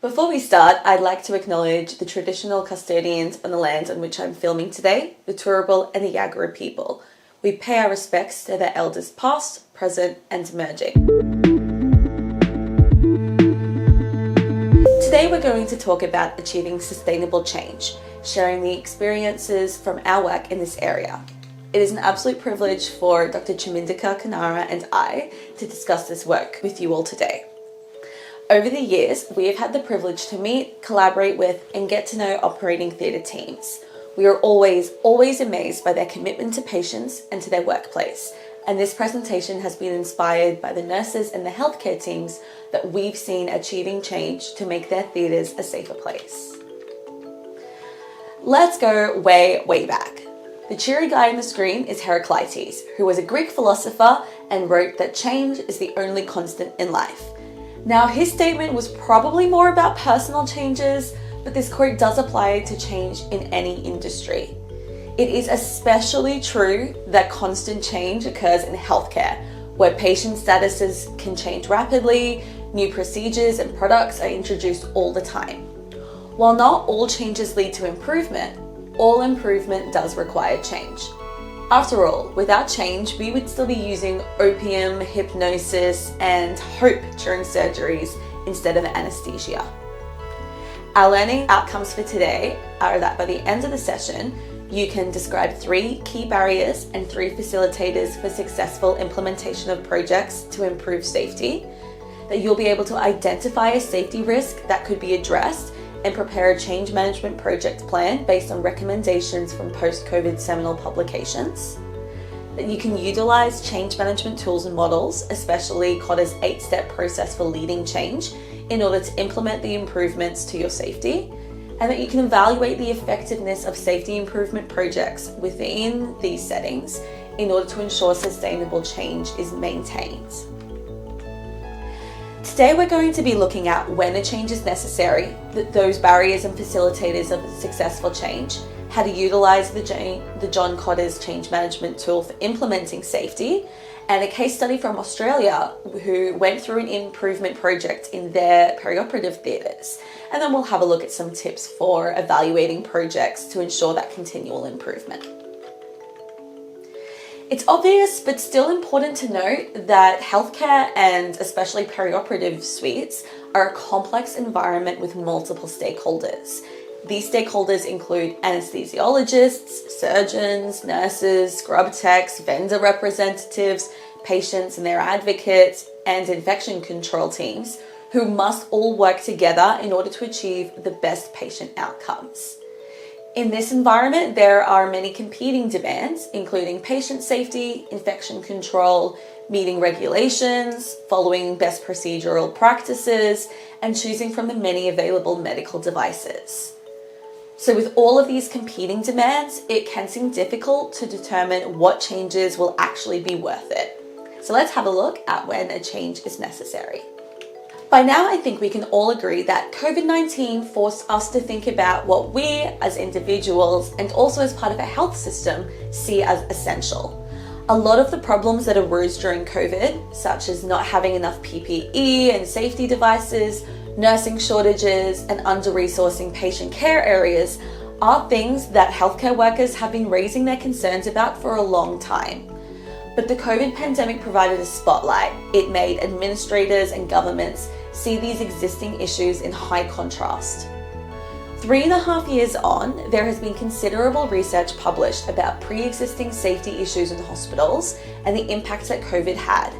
Before we start, I'd like to acknowledge the traditional custodians on the land on which I'm filming today, the Turrbal and the Yagara people. We pay our respects to their elders past, present and emerging. Today we're going to talk about achieving sustainable change, sharing the experiences from our work in this area. It is an absolute privilege for Dr. Chamindika Kanara and I to discuss this work with you all today. Over the years, we have had the privilege to meet, collaborate with, and get to know operating theatre teams. We are always amazed by their commitment to patients and to their workplace. And this presentation has been inspired by the nurses and the healthcare teams that we've seen achieving change to make their theatres a safer place. Let's go way back. The cheery guy on the screen is Heraclitus, who was a Greek philosopher and wrote that change is the only constant in life. Now, his statement was probably more about personal changes, but this quote does apply to change in any industry. It is especially true that constant change occurs in healthcare, where patient statuses can change rapidly, new procedures and products are introduced all the time. While not all changes lead to improvement, all improvement does require change. After all, without change, we would still be using opium, hypnosis, and hope during surgeries instead of anesthesia. Our learning outcomes for today are that by the end of the session, you can describe 3 key barriers and 3 facilitators for successful implementation of projects to improve safety, that you'll be able to identify a safety risk that could be addressed and prepare a change management project plan based on recommendations from post-COVID seminal publications, that you can utilize change management tools and models, especially Kotter's 8-step process for leading change, in order to implement the improvements to your safety, and that you can evaluate the effectiveness of safety improvement projects within these settings in order to ensure sustainable change is maintained. Today we're going to be looking at when a change is necessary, those barriers and facilitators of successful change, how to utilize the John Kotter's change management tool for implementing safety, and a case study from Australia who went through an improvement project in their perioperative theatres. And then we'll have a look at some tips for evaluating projects to ensure that continual improvement. It's obvious, but still important to note that healthcare and especially perioperative suites are a complex environment with multiple stakeholders. These stakeholders include anesthesiologists, surgeons, nurses, scrub techs, vendor representatives, patients and their advocates, and infection control teams who must all work together in order to achieve the best patient outcomes. In this environment, there are many competing demands, including patient safety, infection control, meeting regulations, following best procedural practices, and choosing from the many available medical devices. So with all of these competing demands, it can seem difficult to determine what changes will actually be worth it. So let's have a look at when a change is necessary. By now, I think we can all agree that COVID-19 forced us to think about what we as individuals and also as part of a health system see as essential. A lot of the problems that arose during COVID, such as not having enough PPE and safety devices, nursing shortages, and under-resourcing patient care areas, are things that healthcare workers have been raising their concerns about for a long time. But the COVID pandemic provided a spotlight. It made administrators and governments see these existing issues in high contrast. 3.5 years on, there has been considerable research published about pre-existing safety issues in hospitals and the impact that COVID had.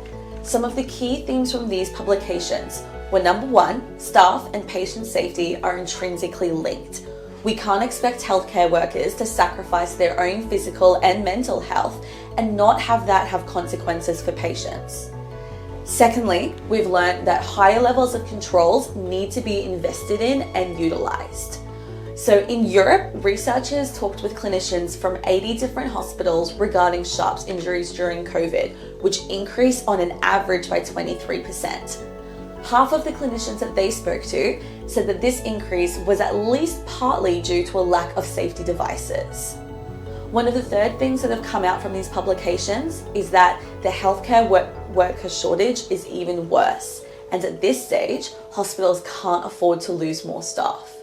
Some of the key themes from these publications were: number 1, staff and patient safety are intrinsically linked. We can't expect healthcare workers to sacrifice their own physical and mental health and not have that have consequences for patients. Secondly, we've learned that higher levels of controls need to be invested in and utilized. So in Europe, researchers talked with clinicians from 80 different hospitals regarding sharps injuries during COVID, which increased on an average by 23%. Half of the clinicians that they spoke to said that this increase was at least partly due to a lack of safety devices. One of the third things that have come out from these publications is that the healthcare worker shortage is even worse, and at this stage, hospitals can't afford to lose more staff.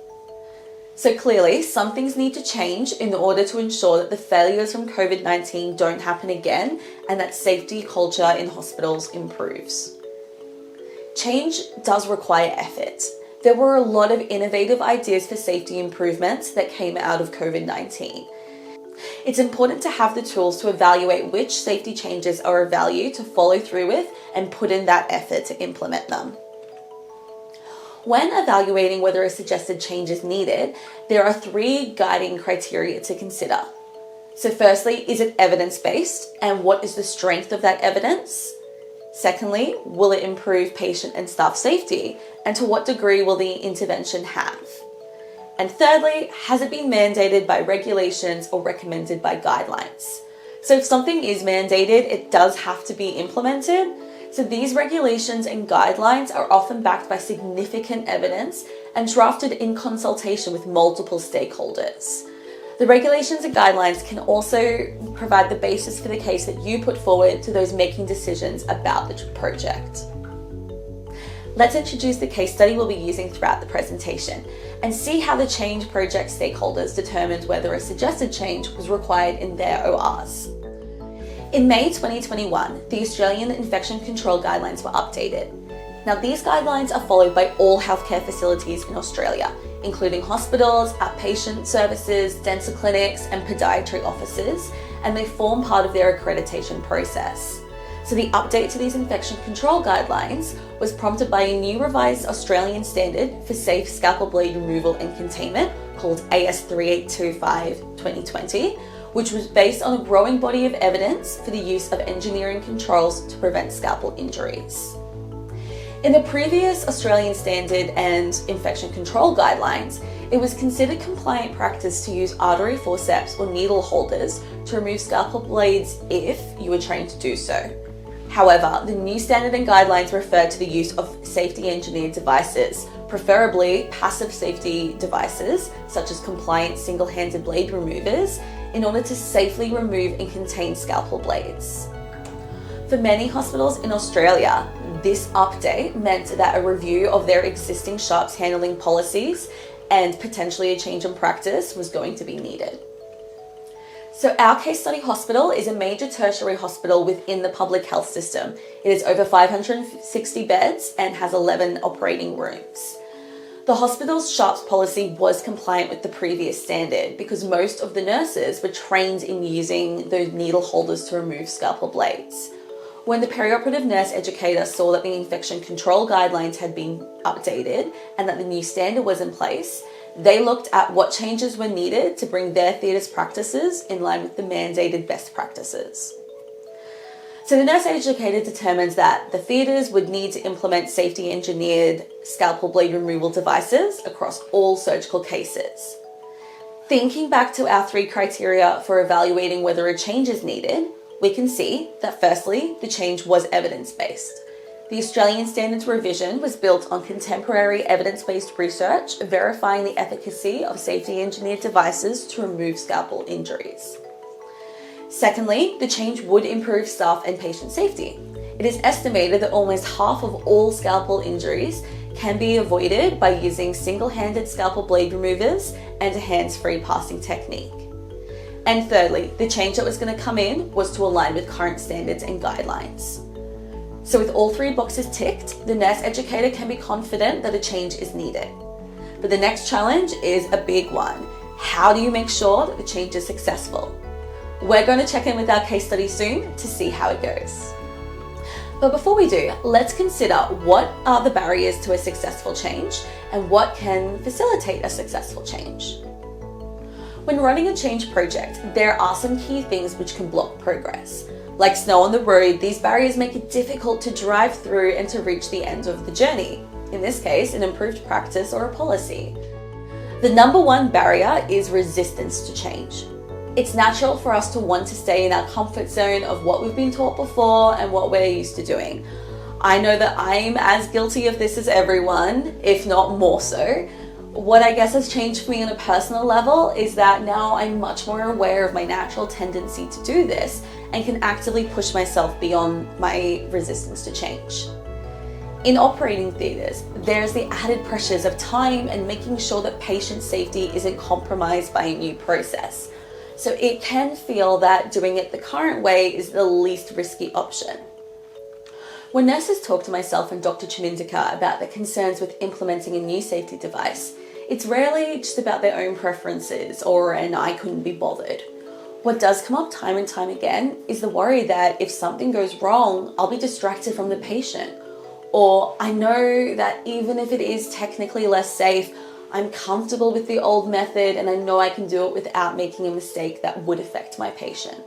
So clearly, some things need to change in order to ensure that the failures from COVID-19 don't happen again and that safety culture in hospitals improves. Change does require effort. There were a lot of innovative ideas for safety improvements that came out of COVID-19. It's important to have the tools to evaluate which safety changes are of value to follow through with and put in that effort to implement them. When evaluating whether a suggested change is needed, there are 3 guiding criteria to consider. So firstly, is it evidence-based, and what is the strength of that evidence? Secondly, will it improve patient and staff safety, and to what degree will the intervention have? And thirdly, has it been mandated by regulations or recommended by guidelines? So if something is mandated, it does have to be implemented. So these regulations and guidelines are often backed by significant evidence and drafted in consultation with multiple stakeholders. The regulations and guidelines can also provide the basis for the case that you put forward to those making decisions about the project. Let's introduce the case study we'll be using throughout the presentation and see how the change project stakeholders determined whether a suggested change was required in their ORs. In May 2021, the Australian Infection Control Guidelines were updated. Now, these guidelines are followed by all healthcare facilities in Australia, including hospitals, outpatient services, dental clinics, and podiatry offices, and they form part of their accreditation process. So the update to these infection control guidelines was prompted by a new revised Australian standard for safe scalpel blade removal and containment called AS 3825-2020, which was based on a growing body of evidence for the use of engineering controls to prevent scalpel injuries. In the previous Australian standard and infection control guidelines, it was considered compliant practice to use artery forceps or needle holders to remove scalpel blades if you were trained to do so. However, the new standard and guidelines refer to the use of safety engineered devices, preferably passive safety devices such as compliant single-handed blade removers, in order to safely remove and contain scalpel blades. For many hospitals in Australia, this update meant that a review of their existing sharps handling policies and potentially a change in practice was going to be needed. So our case study hospital is a major tertiary hospital within the public health system. It is over 560 beds and has 11 operating rooms. The hospital's sharps policy was compliant with the previous standard because most of the nurses were trained in using those needle holders to remove scalpel blades. When the perioperative nurse educator saw that the infection control guidelines had been updated and that the new standard was in place, they looked at what changes were needed to bring their theatre's practices in line with the mandated best practices. So the nurse educator determined that the theatres would need to implement safety engineered scalpel blade removal devices across all surgical cases. Thinking back to our 3 criteria for evaluating whether a change is needed, we can see that firstly, the change was evidence-based. The Australian Standards revision was built on contemporary evidence-based research verifying the efficacy of safety engineered devices to remove scalpel injuries. Secondly, the change would improve staff and patient safety. It is estimated that almost half of all scalpel injuries can be avoided by using single-handed scalpel blade removers and a hands-free passing technique. And thirdly, the change that was going to come in was to align with current standards and guidelines. So with all 3 boxes ticked, the nurse educator can be confident that a change is needed. But the next challenge is a big one. How do you make sure that the change is successful? We're going to check in with our case study soon to see how it goes. But before we do, let's consider what are the barriers to a successful change and what can facilitate a successful change. When running a change project, there are some key things which can block progress. Like snow on the road, these barriers make it difficult to drive through and to reach the end of the journey. In this case, an improved practice or a policy. The number 1 barrier is resistance to change. It's natural for us to want to stay in our comfort zone of what we've been taught before and what we're used to doing. I know that I'm as guilty of this as everyone, if not more so. What I guess has changed for me on a personal level is that now I'm much more aware of my natural tendency to do this and can actively push myself beyond my resistance to change. In operating theatres, there's the added pressures of time and making sure that patient safety isn't compromised by a new process. So it can feel that doing it the current way is the least risky option. When nurses talk to myself and Dr. Chimindika about their concerns with implementing a new safety device, it's rarely just about their own preferences or an "I couldn't be bothered." What does come up time and time again is the worry that if something goes wrong, I'll be distracted from the patient. Or I know that even if it is technically less safe, I'm comfortable with the old method and I know I can do it without making a mistake that would affect my patient.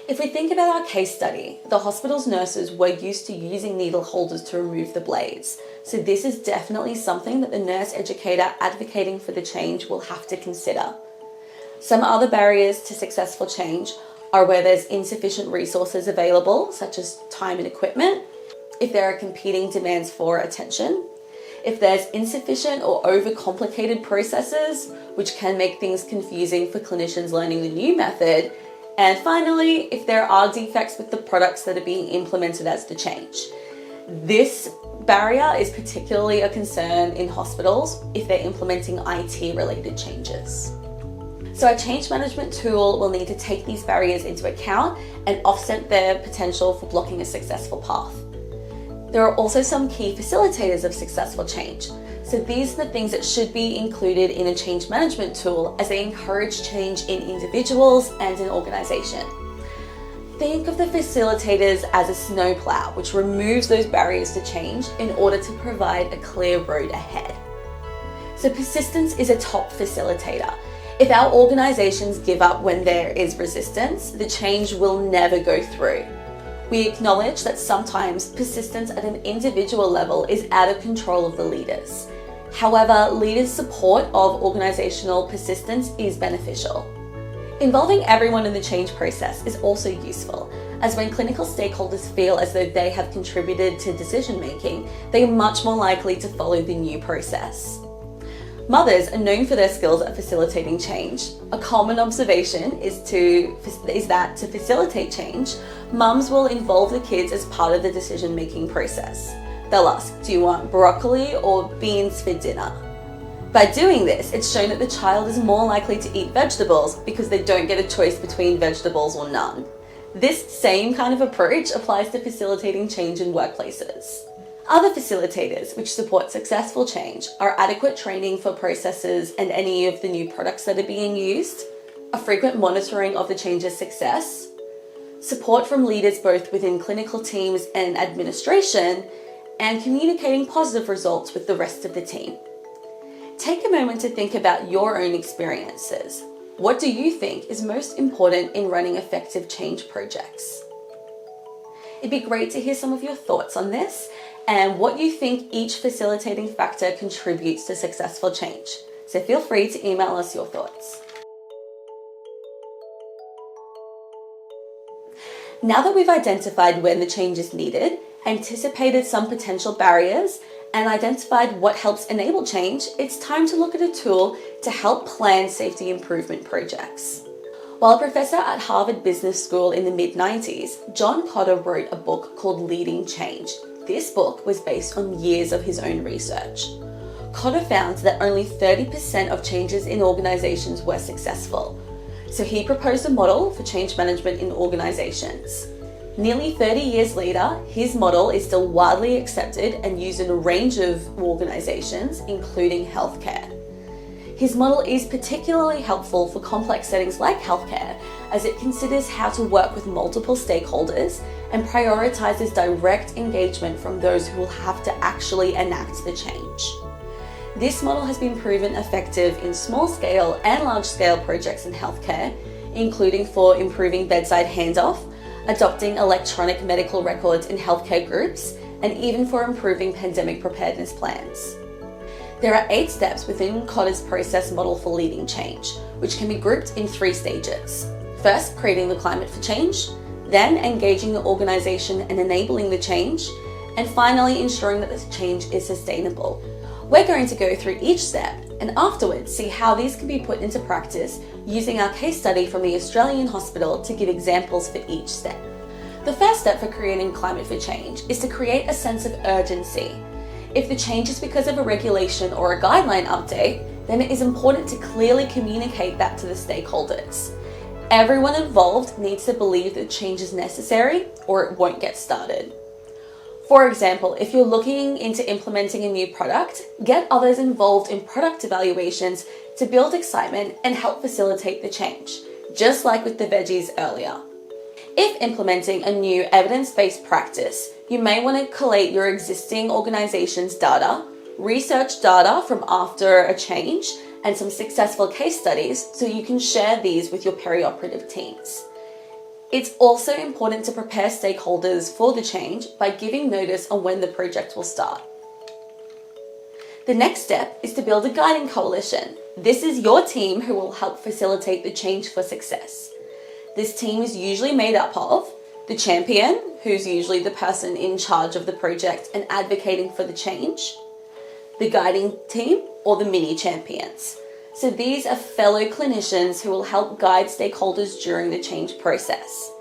If we think about our case study, the hospital's nurses were used to using needle holders to remove the blades. So this is definitely something that the nurse educator advocating for the change will have to consider. Some other barriers to successful change are where there's insufficient resources available, such as time and equipment, if there are competing demands for attention, if there's insufficient or overcomplicated processes, which can make things confusing for clinicians learning the new method, and finally, if there are defects with the products that are being implemented as the change. This barrier is particularly a concern in hospitals if they're implementing IT-related changes. So a change management tool will need to take these barriers into account and offset their potential for blocking a successful path. There are also some key facilitators of successful change. So these are the things that should be included in a change management tool as they encourage change in individuals and an organization. Think of the facilitators as a snowplow, which removes those barriers to change in order to provide a clear road ahead. So persistence is a top facilitator. If our organizations give up when there is resistance, the change will never go through. We acknowledge that sometimes persistence at an individual level is out of control of the leaders. However, leaders' support of organizational persistence is beneficial. Involving everyone in the change process is also useful, as when clinical stakeholders feel as though they have contributed to decision making, they are much more likely to follow the new process. Mothers are known for their skills at facilitating change. A common observation is that to facilitate change, mums will involve the kids as part of the decision-making process. They'll ask, "Do you want broccoli or beans for dinner?" By doing this, it's shown that the child is more likely to eat vegetables because they don't get a choice between vegetables or none. This same kind of approach applies to facilitating change in workplaces. Other facilitators which support successful change are adequate training for processes and any of the new products that are being used, a frequent monitoring of the change's success, support from leaders both within clinical teams and administration, and communicating positive results with the rest of the team. Take a moment to think about your own experiences. What do you think is most important in running effective change projects? It'd be great to hear some of your thoughts on this and what you think each facilitating factor contributes to successful change. So feel free to email us your thoughts. Now that we've identified when the change is needed, anticipated some potential barriers, and identified what helps enable change, it's time to look at a tool to help plan safety improvement projects. While a professor at Harvard Business School in the mid-90s, John Kotter wrote a book called Leading Change. This book was based on years of his own research. Kotter found that only 30% of changes in organizations were successful. So he proposed a model for change management in organizations. Nearly 30 years later, his model is still widely accepted and used in a range of organizations, including healthcare. His model is particularly helpful for complex settings like healthcare, as it considers how to work with multiple stakeholders and prioritizes direct engagement from those who will have to actually enact the change. This model has been proven effective in small-scale and large-scale projects in healthcare, including for improving bedside handoff, adopting electronic medical records in healthcare groups, and even for improving pandemic preparedness plans. There are 8 steps within Kotter's process model for leading change, which can be grouped in 3 stages. First, creating the climate for change, then engaging the organization and enabling the change, and finally ensuring that the change is sustainable. We're going to go through each step and afterwards see how these can be put into practice using our case study from the Australian hospital to give examples for each step. The first step for creating climate for change is to create a sense of urgency. If the change is because of a regulation or a guideline update, then it is important to clearly communicate that to the stakeholders. Everyone involved needs to believe that change is necessary or it won't get started. For example, if you're looking into implementing a new product, get others involved in product evaluations to build excitement and help facilitate the change, just like with the veggies earlier. If implementing a new evidence-based practice, you may want to collate your existing organization's data, research data from after a change, and some successful case studies so you can share these with your perioperative teams. It's also important to prepare stakeholders for the change by giving notice on when the project will start. The next step is to build a guiding coalition. This is your team who will help facilitate the change for success. This team is usually made up of the champion, who's usually the person in charge of the project and advocating for the change, the guiding team, or the mini champions. So these are fellow clinicians who will help guide stakeholders during the change process.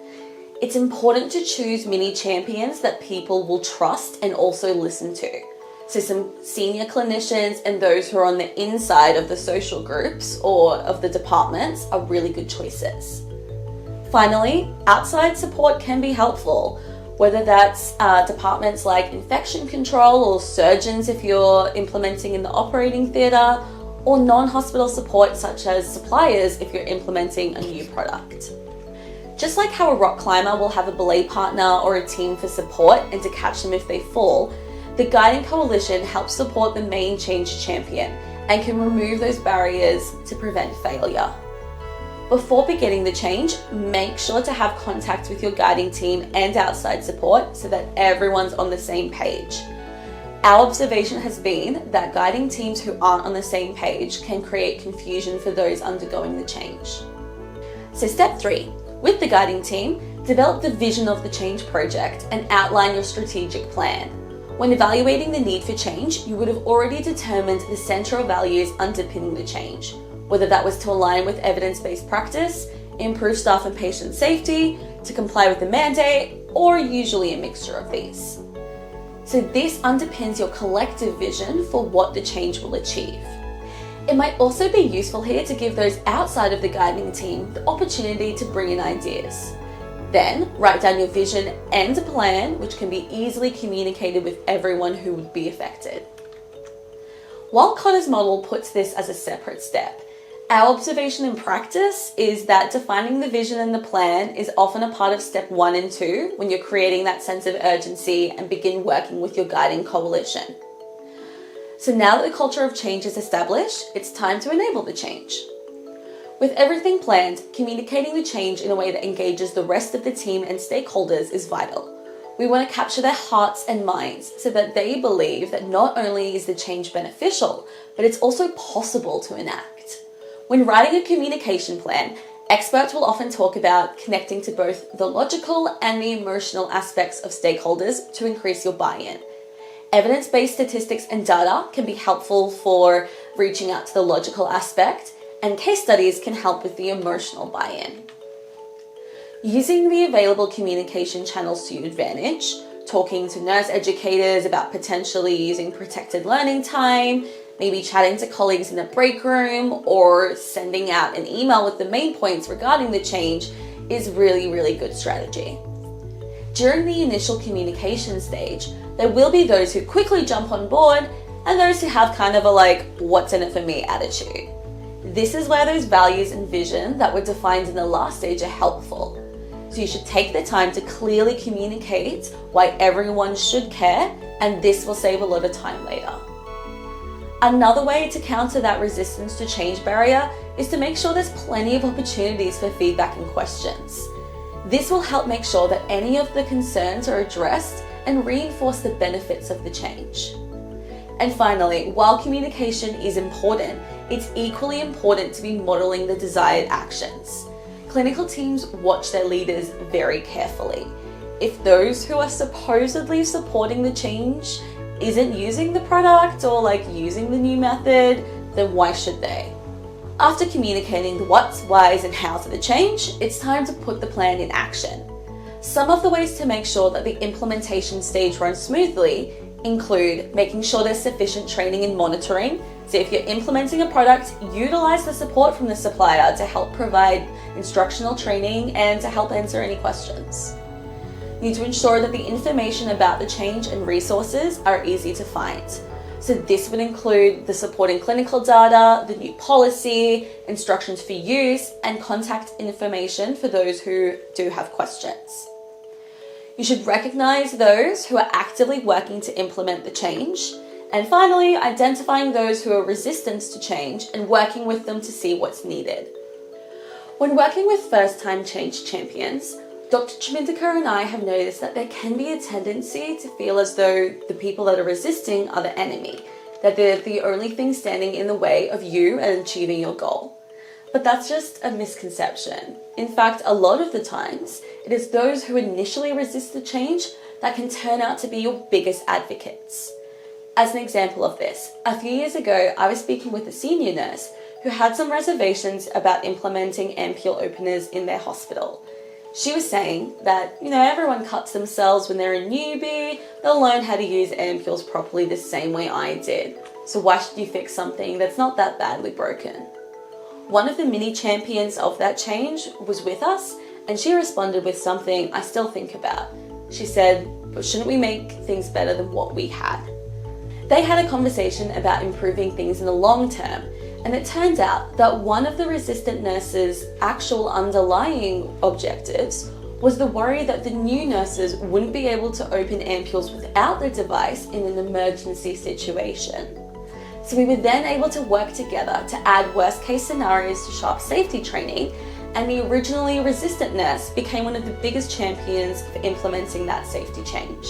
It's important to choose mini champions that people will trust and also listen to. So some senior clinicians and those who are on the inside of the social groups or of the departments are really good choices. Finally, outside support can be helpful, whether that's departments like infection control or surgeons if you're implementing in the operating theatre, or non-hospital support such as suppliers if you're implementing a new product. Just like how a rock climber will have a belay partner or a team for support and to catch them if they fall, the guiding coalition helps support the main change champion and can remove those barriers to prevent failure. Before beginning the change, make sure to have contact with your guiding team and outside support so that everyone's on the same page. Our observation has been that guiding teams who aren't on the same page can create confusion for those undergoing the change. So step 3, with the guiding team, develop the vision of the change project and outline your strategic plan. When evaluating the need for change, you would have already determined the central values underpinning the change, whether that was to align with evidence-based practice, improve staff and patient safety, to comply with the mandate, or usually a mixture of these. So this underpins your collective vision for what the change will achieve. It might also be useful here to give those outside of the guiding team the opportunity to bring in ideas. Then write down your vision and a plan, which can be easily communicated with everyone who would be affected. While Kotter's model puts this as a separate step, our observation in practice is that defining the vision and the plan is often a part of step 1 and 2 when you're creating that sense of urgency and begin working with your guiding coalition. So now that the culture of change is established, it's time to enable the change. With everything planned, communicating the change in a way that engages the rest of the team and stakeholders is vital. We want to capture their hearts and minds so that they believe that not only is the change beneficial, but it's also possible to enact. When writing a communication plan, experts will often talk about connecting to both the logical and the emotional aspects of stakeholders to increase your buy-in. Evidence-based statistics and data can be helpful for reaching out to the logical aspect, and case studies can help with the emotional buy-in. Using the available communication channels to your advantage, talking to nurse educators about potentially using protected learning time, maybe chatting to colleagues in a break room, or sending out an email with the main points regarding the change is really good strategy. During the initial communication stage, there will be those who quickly jump on board and those who have kind of a what's in it for me attitude. This is where those values and vision that were defined in the last stage are helpful. So you should take the time to clearly communicate why everyone should care, and this will save a lot of time later. Another way to counter that resistance to change barrier is to make sure there's plenty of opportunities for feedback and questions. This will help make sure that any of the concerns are addressed and reinforce the benefits of the change. And finally, while communication is important, it's equally important to be modeling the desired actions. Clinical teams watch their leaders very carefully. If those who are supposedly supporting the change isn't using the product or using the new method, then why should they? After communicating the what's, why's, and how's of the change, it's time to put the plan in action. Some of the ways to make sure that the implementation stage runs smoothly include making sure there's sufficient training and monitoring. So if you're implementing a product, utilize the support from the supplier to help provide instructional training and to help answer any questions. You need to ensure that the information about the change and resources are easy to find. So this would include the supporting clinical data, the new policy, instructions for use, and contact information for those who do have questions. You should recognize those who are actively working to implement the change. And finally, identifying those who are resistant to change and working with them to see what's needed. When working with first-time change champions, Dr. Chimindikar and I have noticed that there can be a tendency to feel as though the people that are resisting are the enemy, that they're the only thing standing in the way of you and achieving your goal. But that's just a misconception. In fact, a lot of the times, it is those who initially resist the change that can turn out to be your biggest advocates. As an example of this, a few years ago, I was speaking with a senior nurse who had some reservations about implementing ampule openers in their hospital. She was saying that, everyone cuts themselves when they're a newbie, they'll learn how to use ampules properly the same way I did. So why should you fix something that's not that badly broken? One of the mini champions of that change was with us, and she responded with something I still think about. She said, "But shouldn't we make things better than what we had?" They had a conversation about improving things in the long term, and it turned out that one of the resistant nurses' actual underlying objectives was the worry that the new nurses wouldn't be able to open ampules without the device in an emergency situation. So we were then able to work together to add worst case scenarios to sharp safety training, and the originally resistant nurse became one of the biggest champions for implementing that safety change.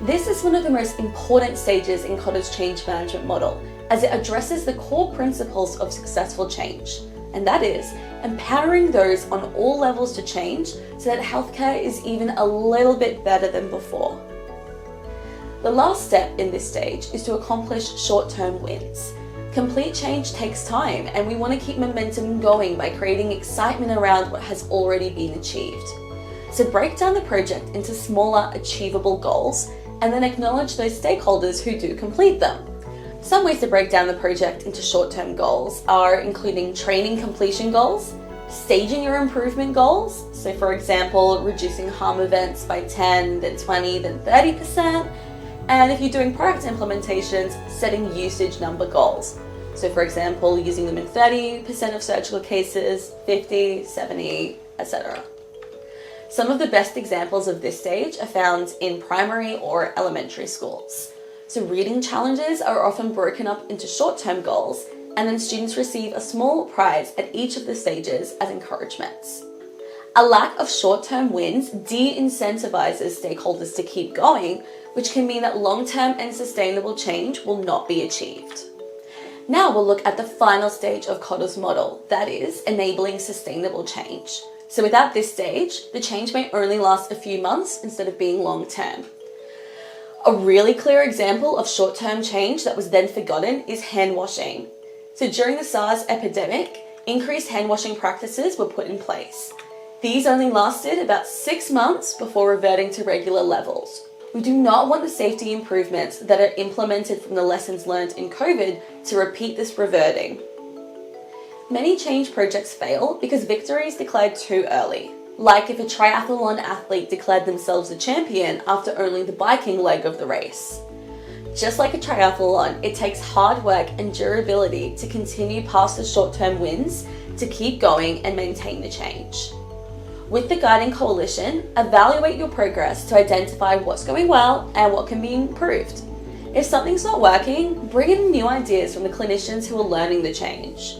This is one of the most important stages in Kotter's change management model, as it addresses the core principles of successful change, and that is empowering those on all levels to change so that healthcare is even a little bit better than before. The last step in this stage is to accomplish short-term wins. Complete change takes time, and we want to keep momentum going by creating excitement around what has already been achieved. So break down the project into smaller, achievable goals, and then acknowledge those stakeholders who do complete them. Some ways to break down the project into short-term goals are including training completion goals, staging your improvement goals, so for example, reducing harm events by 10, then 20, then 30%, and if you're doing product implementations, setting usage number goals. So for example, using them in 30% of surgical cases, 50, 70, etc. Some of the best examples of this stage are found in primary or elementary schools. So reading challenges are often broken up into short-term goals, and then students receive a small prize at each of the stages as encouragements. A lack of short-term wins de-incentivizes stakeholders to keep going, which can mean that long-term and sustainable change will not be achieved. Now we'll look at the final stage of Kotter's model, that is, enabling sustainable change. So without this stage, the change may only last a few months instead of being long-term. A really clear example of short-term change that was then forgotten is hand washing. So during the SARS epidemic, increased hand washing practices were put in place. These only lasted about 6 months before reverting to regular levels. We do not want the safety improvements that are implemented from the lessons learned in COVID to repeat this reverting. Many change projects fail because victory is declared too early, like if a triathlon athlete declared themselves a champion after only the biking leg of the race. Just like a triathlon, it takes hard work and durability to continue past the short-term wins to keep going and maintain the change. With the Guiding Coalition, evaluate your progress to identify what's going well and what can be improved. If something's not working, bring in new ideas from the clinicians who are learning the change.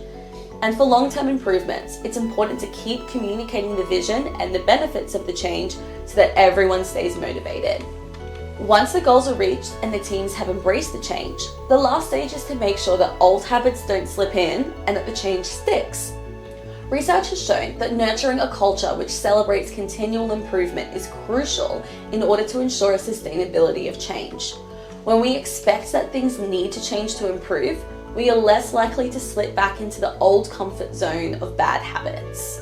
And for long-term improvements, it's important to keep communicating the vision and the benefits of the change so that everyone stays motivated. Once the goals are reached and the teams have embraced the change, the last stage is to make sure that old habits don't slip in and that the change sticks. Research has shown that nurturing a culture which celebrates continual improvement is crucial in order to ensure a sustainability of change. When we expect that things need to change to improve, we are less likely to slip back into the old comfort zone of bad habits.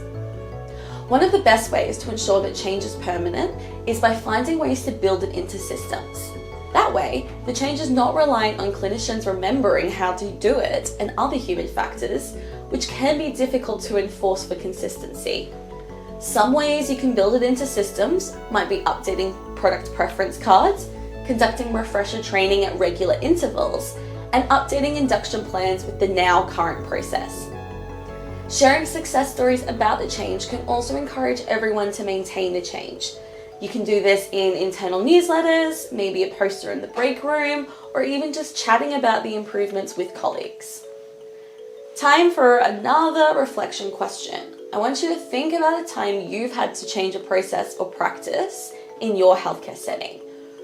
One of the best ways to ensure that change is permanent is by finding ways to build it into systems. That way, the change is not reliant on clinicians remembering how to do it and other human factors, which can be difficult to enforce for consistency. Some ways you can build it into systems might be updating product preference cards, conducting refresher training at regular intervals, and updating induction plans with the now current process. Sharing success stories about the change can also encourage everyone to maintain the change. You can do this in internal newsletters, maybe a poster in the break room, or even just chatting about the improvements with colleagues. Time for another reflection question. I want you to think about a time you've had to change a process or practice in your healthcare setting.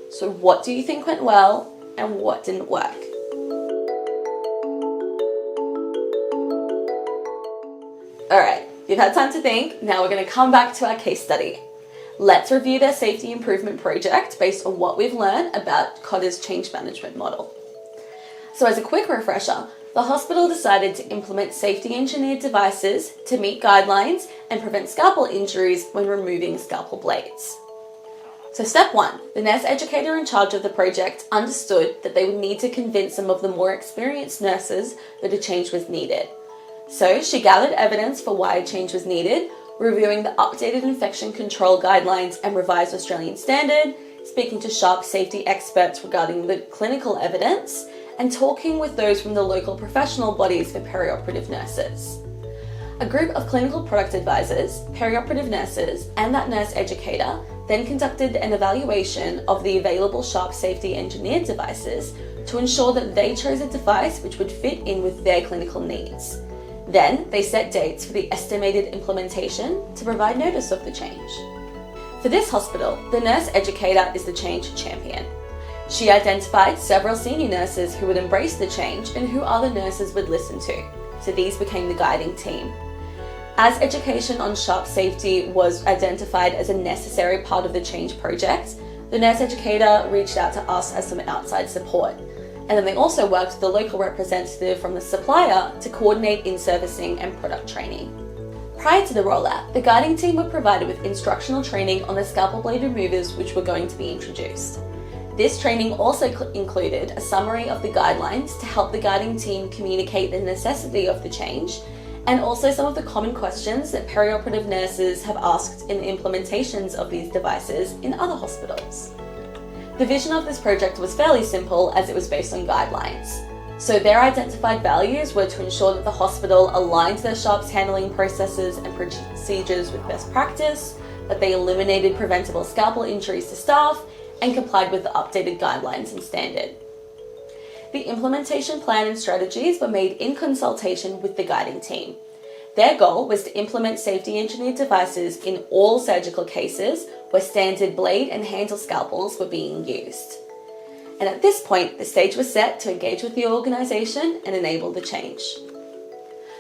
So what do you think went well and what didn't work? Alright, you've had time to think. Now we're going to come back to our case study. Let's review their safety improvement project based on what we've learned about Kotter's change management model. So as a quick refresher, the hospital decided to implement safety engineered devices to meet guidelines and prevent scalpel injuries when removing scalpel blades. So step 1, the nurse educator in charge of the project understood that they would need to convince some of the more experienced nurses that a change was needed. So she gathered evidence for why a change was needed, reviewing the updated infection control guidelines and revised Australian standard, speaking to sharp safety experts regarding the clinical evidence, and talking with those from the local professional bodies for perioperative nurses. A group of clinical product advisors, perioperative nurses, and that nurse educator then conducted an evaluation of the available sharp safety engineered devices to ensure that they chose a device which would fit in with their clinical needs. Then they set dates for the estimated implementation to provide notice of the change. For this hospital, the nurse educator is the change champion. She identified several senior nurses who would embrace the change and who other nurses would listen to. So these became the guiding team. As education on sharp safety was identified as a necessary part of the change project, the nurse educator reached out to us as some outside support. And then they also worked with the local representative from the supplier to coordinate in-servicing and product training. Prior to the rollout, the guiding team were provided with instructional training on the scalpel blade removers which were going to be introduced. This training also included a summary of the guidelines to help the guiding team communicate the necessity of the change, and also some of the common questions that perioperative nurses have asked in implementations of these devices in other hospitals. The vision of this project was fairly simple as it was based on guidelines. So their identified values were to ensure that the hospital aligned their sharps handling processes and procedures with best practice, that they eliminated preventable scalpel injuries to staff, and complied with the updated guidelines and standard. The implementation plan and strategies were made in consultation with the guiding team. Their goal was to implement safety engineered devices in all surgical cases where standard blade and handle scalpels were being used. And at this point, the stage was set to engage with the organisation and enable the change.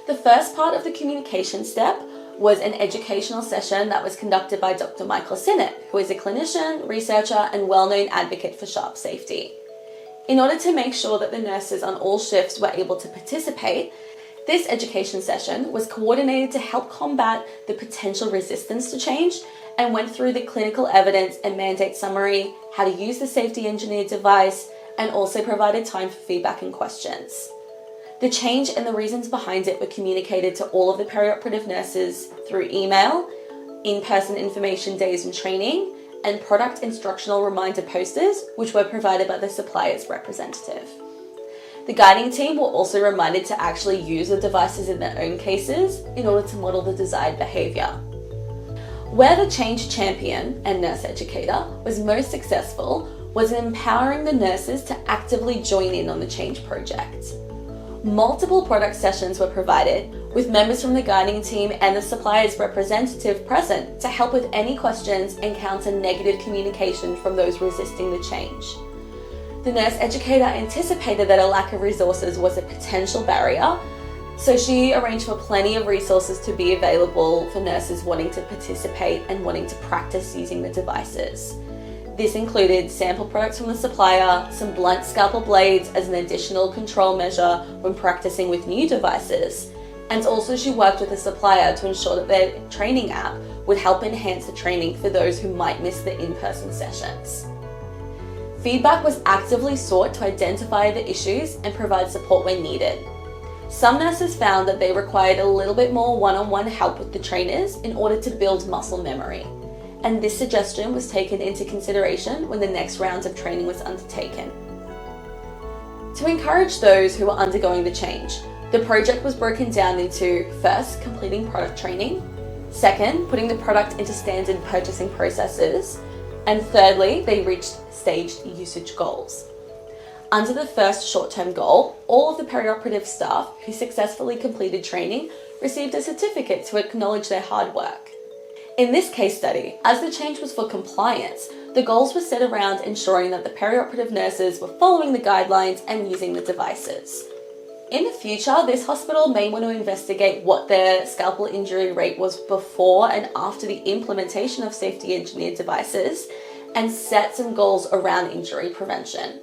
The first part of the communication step was an educational session that was conducted by Dr. Michael Sinnott, who is a clinician, researcher, and well-known advocate for sharp safety. In order to make sure that the nurses on all shifts were able to participate, this education session was coordinated to help combat the potential resistance to change and went through the clinical evidence and mandate summary, how to use the safety engineered device, and also provided time for feedback and questions. The change and the reasons behind it were communicated to all of the perioperative nurses through email, in-person information days and training, and product instructional reminder posters, which were provided by the supplier's representative. The guiding team were also reminded to actually use the devices in their own cases in order to model the desired behaviour. Where the change champion and nurse educator was most successful was in empowering the nurses to actively join in on the change project. Multiple product sessions were provided, with members from the guiding team and the supplier's representative present to help with any questions and counter negative communication from those resisting the change. The nurse educator anticipated that a lack of resources was a potential barrier, so she arranged for plenty of resources to be available for nurses wanting to participate and wanting to practice using the devices. This included sample products from the supplier, some blunt scalpel blades as an additional control measure when practicing with new devices, And also she worked with a supplier to ensure that their training app would help enhance the training for those who might miss the in-person sessions. Feedback was actively sought to identify the issues and provide support when needed. Some nurses found that they required a little bit more one-on-one help with the trainers in order to build muscle memory, and this suggestion was taken into consideration when the next round of training was undertaken. To encourage those who were undergoing the change, the project was broken down into, first, completing product training, second, putting the product into standard purchasing processes, and thirdly, they reached staged usage goals. Under the first short-term goal, all of the perioperative staff who successfully completed training received a certificate to acknowledge their hard work. In this case study, as the change was for compliance, the goals were set around ensuring that the perioperative nurses were following the guidelines and using the devices. In the future, this hospital may want to investigate what their scalpel injury rate was before and after the implementation of safety engineered devices and set some goals around injury prevention.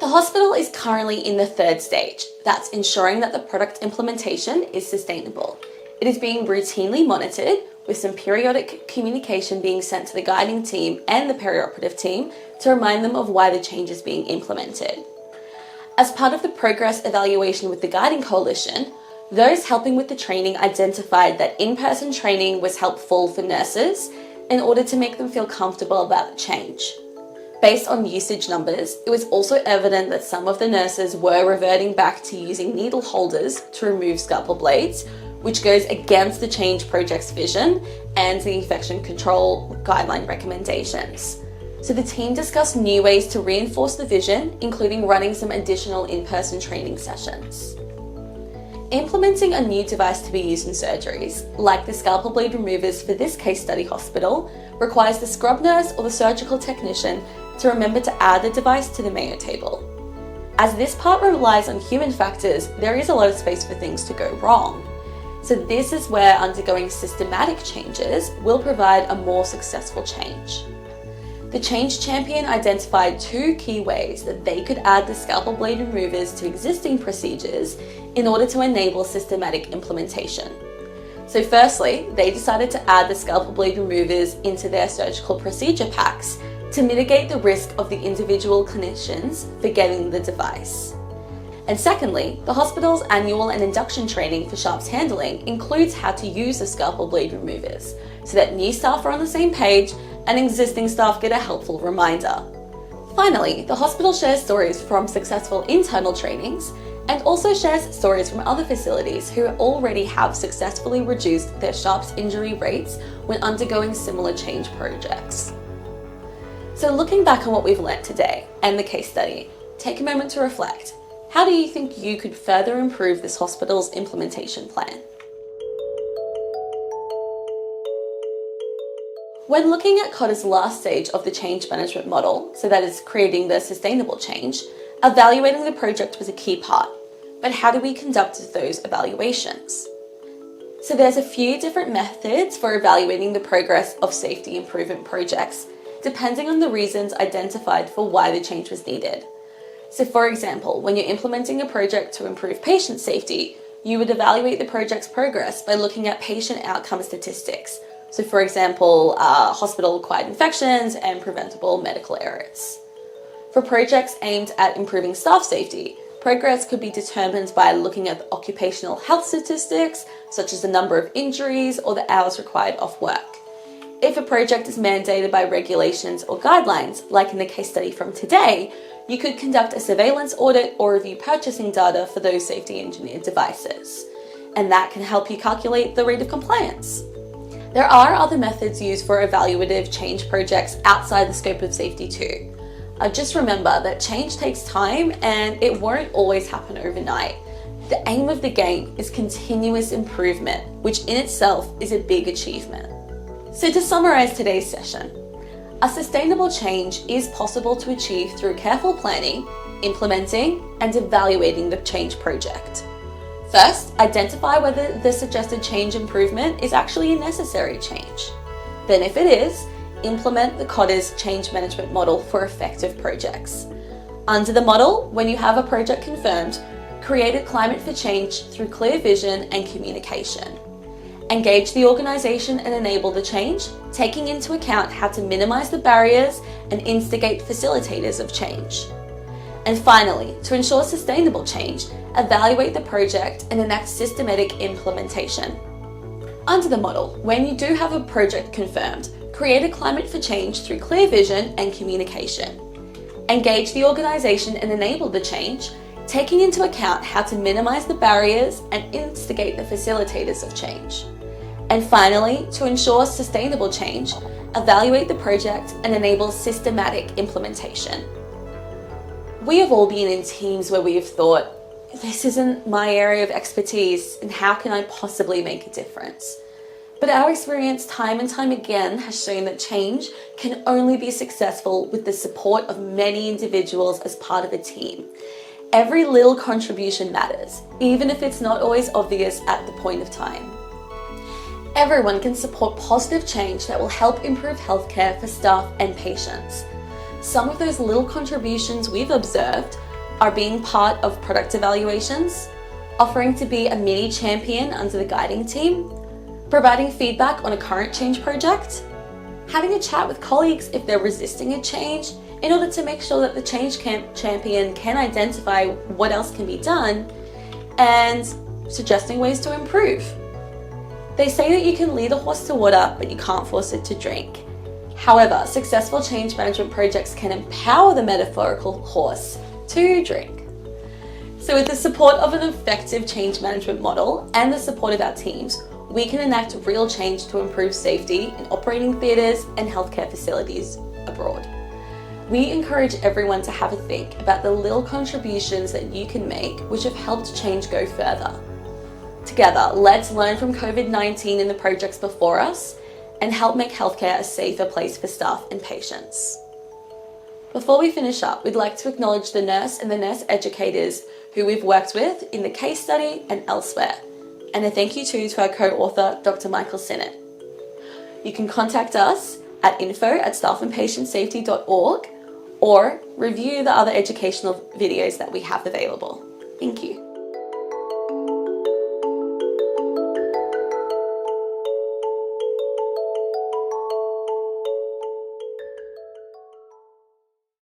The hospital is currently in the third stage. That's ensuring that the product implementation is sustainable. It is being routinely monitored with some periodic communication being sent to the guiding team and the perioperative team to remind them of why the change is being implemented. As part of the progress evaluation with the Guiding Coalition, those helping with the training identified that in-person training was helpful for nurses in order to make them feel comfortable about the change. Based on usage numbers, it was also evident that some of the nurses were reverting back to using needle holders to remove scalpel blades, which goes against the change project's vision and the infection control guideline recommendations. So the team discussed new ways to reinforce the vision, including running some additional in-person training sessions. Implementing a new device to be used in surgeries, like the scalpel blade removers for this case study hospital, requires the scrub nurse or the surgical technician to remember to add the device to the Mayo table. As this part relies on human factors, there is a lot of space for things to go wrong. So this is where undergoing systematic changes will provide a more successful change. The change champion identified two key ways that they could add the scalpel blade removers to existing procedures in order to enable systematic implementation. So firstly, they decided to add the scalpel blade removers into their surgical procedure packs to mitigate the risk of the individual clinicians forgetting the device. And secondly, the hospital's annual and induction training for sharps handling includes how to use the scalpel blade removers so that new staff are on the same page and existing staff get a helpful reminder. Finally, the hospital shares stories from successful internal trainings and also shares stories from other facilities who already have successfully reduced their sharps injury rates when undergoing similar change projects. So looking back on what we've learnt today and the case study, take a moment to reflect. How do you think you could further improve this hospital's implementation plan? When looking at Kotter's last stage of the change management model, so that is creating the sustainable change, evaluating the project was a key part. But how do we conduct those evaluations? So there's a few different methods for evaluating the progress of safety improvement projects, depending on the reasons identified for why the change was needed. So for example, when you're implementing a project to improve patient safety, you would evaluate the project's progress by looking at patient outcome statistics. So for example, hospital-acquired infections and preventable medical errors. For projects aimed at improving staff safety, progress could be determined by looking at the occupational health statistics, such as the number of injuries or the hours required off work. If a project is mandated by regulations or guidelines, like in the case study from today, you could conduct a surveillance audit or review purchasing data for those safety engineered devices. And that can help you calculate the rate of compliance. There are other methods used for evaluative change projects outside the scope of safety too. Just remember that change takes time and it won't always happen overnight. The aim of the game is continuous improvement, which in itself is a big achievement. So to summarize today's session, a sustainable change is possible to achieve through careful planning, implementing, and evaluating the change project. First, identify whether the suggested change improvement is actually a necessary change. Then if it is, implement the Kotter's change management model for effective projects. Under the model, when you have a project confirmed, Create a climate for change through clear vision and communication. Engage the organisation and enable the change, taking into account how to minimise the barriers and instigate facilitators of change. And finally, to ensure sustainable change, evaluate the project and enact systematic implementation. Under the model, when you do have a project confirmed, create a climate for change through clear vision and communication. Engage the organisation and enable the change, taking into account how to minimise the barriers and instigate the facilitators of change. And finally, to ensure sustainable change, evaluate the project and enable systematic implementation. We have all been in teams where we have thought, this isn't my area of expertise, and how can I possibly make a difference? But our experience time and time again has shown that change can only be successful with the support of many individuals as part of a team. Every little contribution matters, even if it's not always obvious at the point of time. Everyone can support positive change that will help improve healthcare for staff and patients. Some of those little contributions we've observed are being part of product evaluations, offering to be a mini champion under the guiding team, providing feedback on a current change project, having a chat with colleagues if they're resisting a change in order to make sure that the change champion can identify what else can be done, and suggesting ways to improve. They say that you can lead a horse to water, but you can't force it to drink. However, successful change management projects can empower the metaphorical horse to drink. So with the support of an effective change management model and the support of our teams, we can enact real change to improve safety in operating theatres and healthcare facilities abroad. We encourage everyone to have a think about the little contributions that you can make which have helped change go further. Together, let's learn from COVID-19 and the projects before us and help make healthcare a safer place for staff and patients. Before we finish up, we'd like to acknowledge the nurse and the nurse educators who we've worked with in the case study and elsewhere. And a thank you too to our co-author, Dr. Michael Sinnott. You can contact us at info@staffandpatientsafety.org or review the other educational videos that we have available. Thank you.